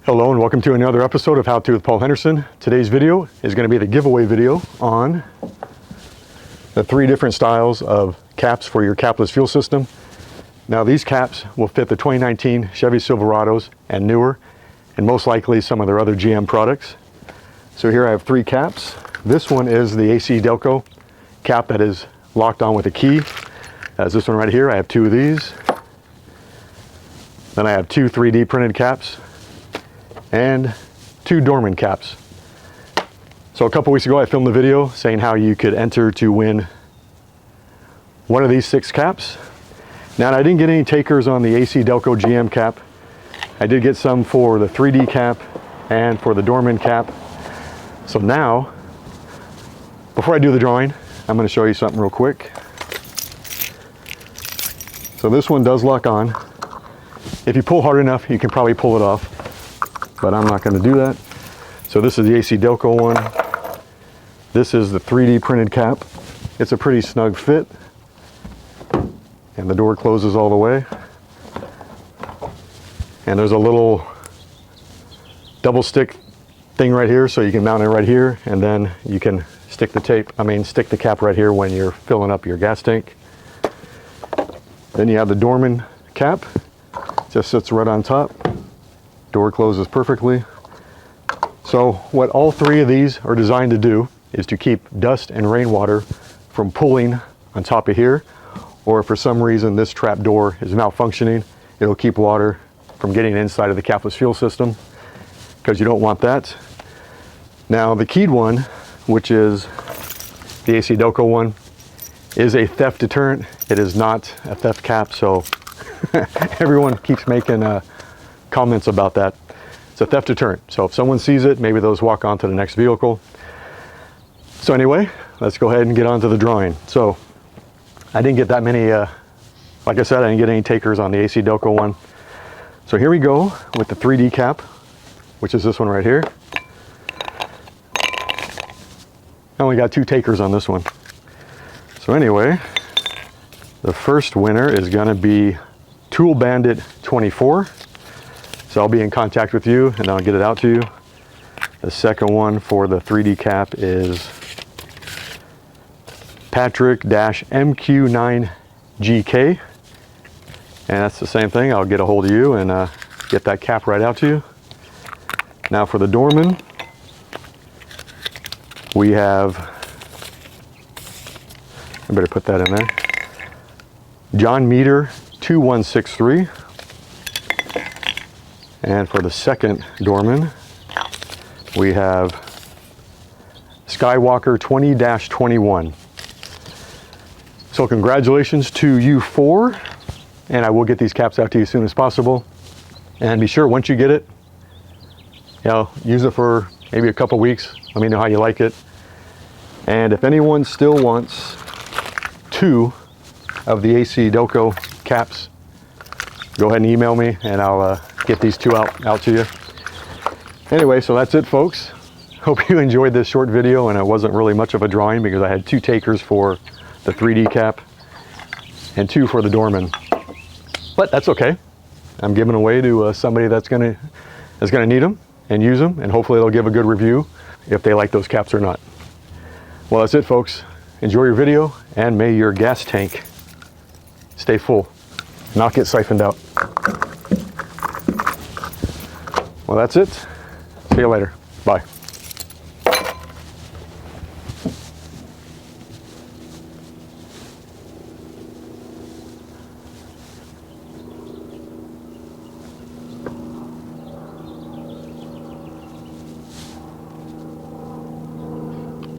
Hello and welcome to another episode of How To with Paul Henderson. Today's video is going to be the giveaway video on the 3 different styles of caps for your capless fuel system. Now these caps will fit the 2019 Chevy Silverados and newer, and most likely some of their other GM products. So here I have 3 caps. This one is the AC Delco cap that is locked on with a key. That's this one right here. I have 2 of these. Then I have 2 3D printed caps and 2 Doorman caps. So a couple weeks ago I filmed a video saying how you could enter to win one of these 6 caps. Now I didn't get any takers on the AC Delco GM cap. I did get some for the 3D cap and for the Doorman cap. So now, before I do the drawing, I'm going to show you something real quick. So this one does lock on. If you pull hard enough, you can probably pull it off, but I'm not going to do that. So this is the AC Delco one. This is the 3D printed cap. It's a pretty snug fit, and the door closes all the way. And there's a little double stick thing right here, so you can mount it right here, and then you can stick the cap right here when you're filling up your gas tank. Then you have the Doorman cap. Just sits right on top. Door closes perfectly. So what all 3 of these are designed to do is to keep dust and rainwater from pooling on top of here, or if for some reason this trap door is malfunctioning, it'll keep water from getting inside of the capless fuel system, because you don't want that. Now the keyed one, which is the AC Delco one, is a theft deterrent. It is not a theft cap, so everyone keeps making comments about that. It's a theft deterrent. So if someone sees it, maybe those walk on to the next vehicle. So anyway, let's go ahead and get on to the drawing. So I didn't get that many, like I said, I didn't get any takers on the AC Delco one. So here we go with the 3D cap, which is this one right here. I only got 2 takers on this one. So anyway, the first winner is going to be ToolBadit24. So I'll be in contact with you and I'll get it out to you. The second one for the 3D cap is Patrick-MQ9GK. And that's the same thing. I'll get a hold of you and get that cap right out to you. Now for the Doorman, we have, I better put that in there, John Meter 2163. And for the second Doorman, we have Skywalker 20-21. So congratulations to you 4, and I will get these caps out to you as soon as possible. And be sure, once you get it, use it for maybe a couple weeks. Let me know how you like it. And if anyone still wants 2 of the AC Delco caps, go ahead and email me and I'll get these 2 out to you. Anyway, so that's it, folks. Hope you enjoyed this short video, and it wasn't really much of a drawing because I had 2 takers for the 3D cap and 2 for the Doorman. But that's okay. I'm giving away to somebody that's gonna need them and use them, and hopefully they'll give a good review if they like those caps or not. Well, that's it, folks. Enjoy your video, and may your gas tank stay full, not get siphoned out. Well, that's it. See you later. Bye.